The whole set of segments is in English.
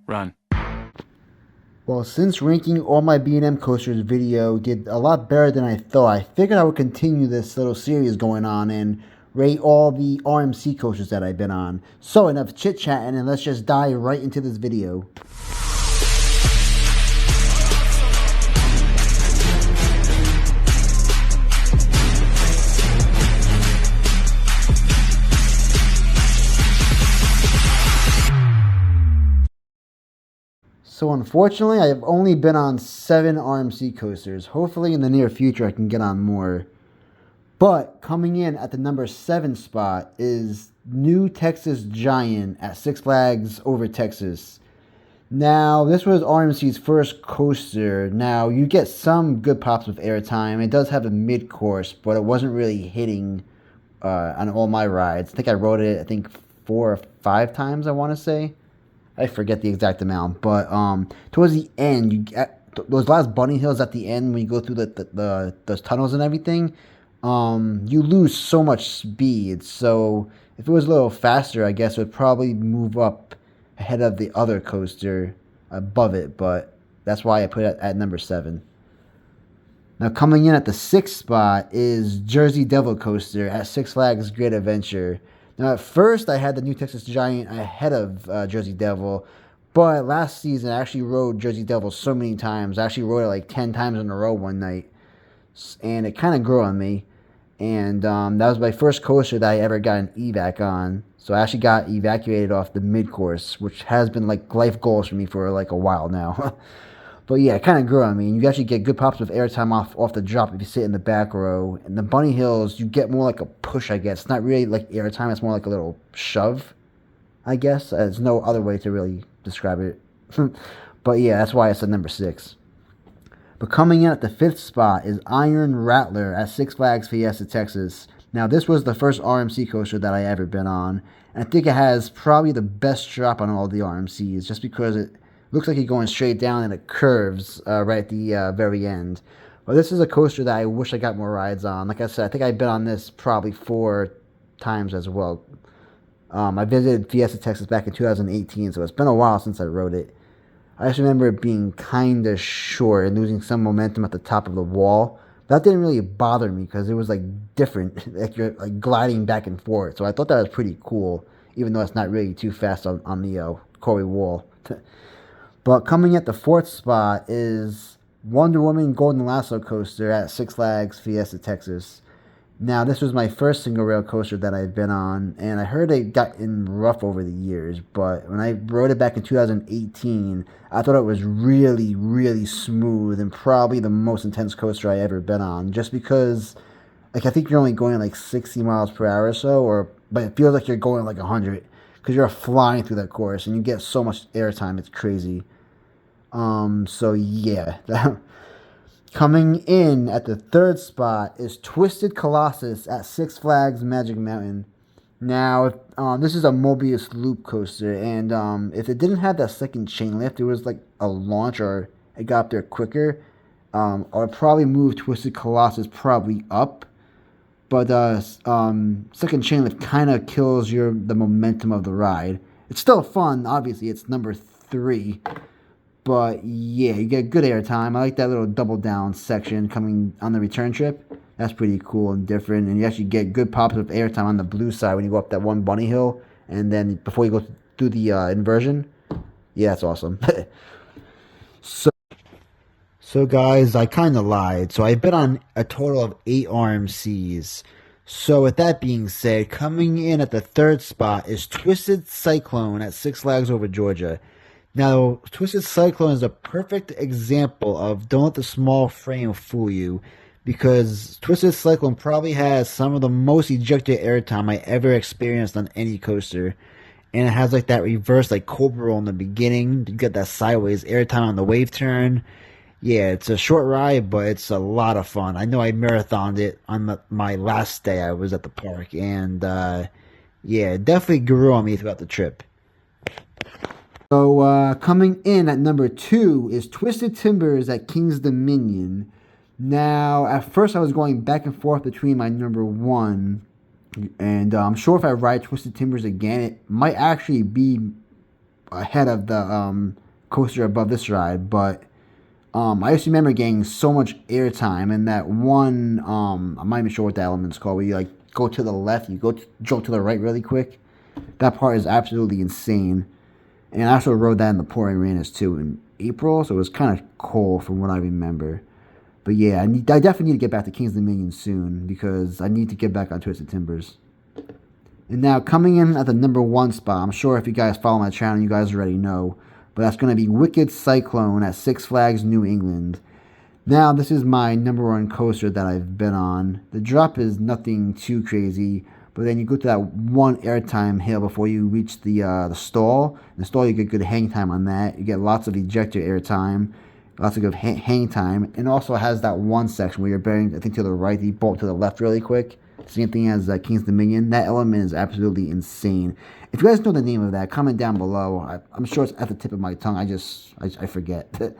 Run. Well, since ranking all my B&M coasters video did a lot better than I thought, I figured I would continue this little series going on and rate all the RMC coasters that I've been on. So enough chit-chatting and let's just dive right into this video. So unfortunately, I have only been on 7 RMC coasters. Hopefully in the near future I can get on more. But coming in at the number 7 spot is New Texas Giant at Six Flags Over Texas. Now, this was RMC's first coaster. Now, you get some good pops with airtime. It does have a mid-course, but it wasn't really hitting on all my rides. I think I rode it, 4 or 5 times, I want to say. I forget the exact amount, but towards the end, you get those last bunny hills at the end when you go through those tunnels and everything. You lose so much speed. So if it was a little faster, I guess it would probably move up ahead of the other coaster above it. But that's why I put it at number 7. Now coming in at the 6th spot is Jersey Devil Coaster at Six Flags Great Adventure. Now, at first, I had the New Texas Giant ahead of Jersey Devil, but last season, I actually rode Jersey Devil so many times. I actually rode it like 10 times in a row one night, and it kind of grew on me. And that was my first coaster that I ever got an evac on. So I actually got evacuated off the mid-course, which has been like life goals for me for like a while now. But yeah, it kind of grew on me. And you actually get good pops with airtime off the drop if you sit in the back row. And the bunny hills, you get more like a push, I guess. It's not really like airtime. It's more like a little shove, I guess. There's no other way to really describe it. But yeah, that's why it's at number 6. But coming in at the 5th spot is Iron Rattler at Six Flags Fiesta, Texas. Now, this was the first RMC coaster that I ever been on. And I think it has probably the best drop on all the RMCs just because it looks like you're going straight down and it curves right at the very end. But this is a coaster that I wish I got more rides on. Like I said, I think I've been on this probably 4 times as well. I visited Fiesta, Texas back in 2018, so it's been a while since I rode it. I just remember it being kind of short and losing some momentum at the top of the wall. That didn't really bother me because it was like different, like you're like gliding back and forth. So I thought that was pretty cool, even though it's not really too fast on the Corey wall. But coming at the 4th spot is Wonder Woman Golden Lasso Coaster at Six Flags Fiesta, Texas. Now, this was my first single rail coaster that I've been on, and I heard it got in rough over the years, but when I rode it back in 2018, I thought it was really, really smooth and probably the most intense coaster I ever been on, just because, like, I think you're only going like 60 miles per hour or so, but it feels like you're going like 100, because you're flying through that course, and you get so much airtime, it's crazy. So yeah. Coming in at the 3rd spot is Twisted Colossus at Six Flags Magic Mountain. Now, this is a Mobius loop coaster, and if it didn't have that second chain lift, it was like a launch or it got up there quicker, I would probably move Twisted Colossus probably up. But second chain lift kind of kills the momentum of the ride. It's still fun, obviously. It's number 3. But yeah, you get good airtime. I like that little double down section coming on the return trip. That's pretty cool and different. And you actually get good pops of airtime on the blue side when you go up that one bunny hill. And then before you go through the inversion. Yeah, that's awesome. So guys, I kind of lied. So I've been on a total of 8 RMCs. So with that being said, coming in at the 3rd spot is Twisted Cyclone at Six Flags Over Georgia. Now, Twisted Cyclone is a perfect example of don't let the small frame fool you, because Twisted Cyclone probably has some of the most ejected airtime I ever experienced on any coaster. And it has like that reverse like Cobra roll in the beginning. You get that sideways airtime on the wave turn. Yeah, it's a short ride, but it's a lot of fun. I know I marathoned it on my last day I was at the park, and yeah, it definitely grew on me throughout the trip. So coming in at number 2 is Twisted Timbers at King's Dominion. Now, at first I was going back and forth between my number 1, and I'm sure if I ride Twisted Timbers again, it might actually be ahead of the coaster above this ride, but I just remember getting so much airtime in that one. I'm not even sure what the element's called. Where you like go to the left, you jump to the right really quick. That part is absolutely insane. And I also rode that in the pouring rains too in April, so it was kind of cold from what I remember. But yeah, I definitely need to get back to King's Dominion soon because I need to get back on Twisted Timbers. And now coming in at the number 1 spot, I'm sure if you guys follow my channel, you guys already know, but that's going to be Wicked Cyclone at Six Flags New England. Now, this is my number 1 coaster that I've been on. The drop is nothing too crazy, but then you go to that one airtime hill before you reach the stall. In the stall, you get good hang time on that. You get lots of ejector airtime, lots of good hang time, and also has that one section where you're bearing, I think, to the right, you bolt to the left really quick. Same thing as King's Dominion. That element is absolutely insane. If you guys know the name of that, comment down below. I'm sure it's at the tip of my tongue. I forget.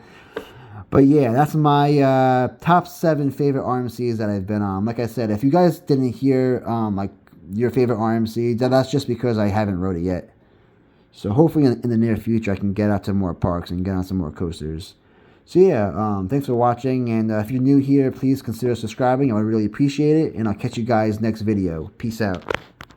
But yeah, that's my top 7 favorite RMCs that I've been on. Like I said, if you guys didn't hear like your favorite RMC, that's just because I haven't rode it yet. So hopefully in the near future I can get out to more parks and get on some more coasters. So yeah, thanks for watching, and if you're new here, please consider subscribing. I would really appreciate it, and I'll catch you guys next video. Peace out.